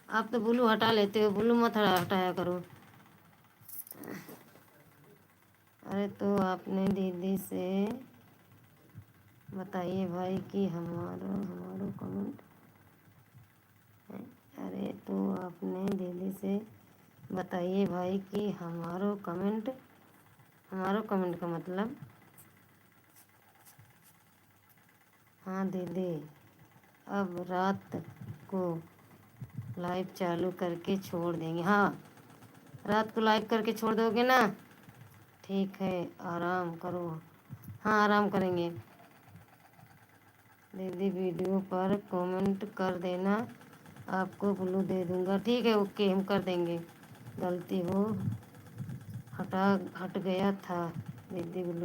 आप तो ब्लू हटा लेते हो, ब्लू मत हटाया करो। अरे तो आपने दीदी से बताइए भाई कि हमारो कमेंट है। अरे तो आपने दीदी से बताइए भाई कि हमारो कमेंट का मतलब। हाँ दीदी, अब रात को लाइव चालू करके छोड़ देंगे। हाँ, रात को लाइव करके छोड़ दोगे ना? ठीक है, आराम करो। हाँ, आराम करेंगे। दीदी वीडियो पर कमेंट कर देना, आपको ब्लू दे दूंगा। ठीक है, ओके, हम कर देंगे। गलती हो हट गया था दीदी ब्लू।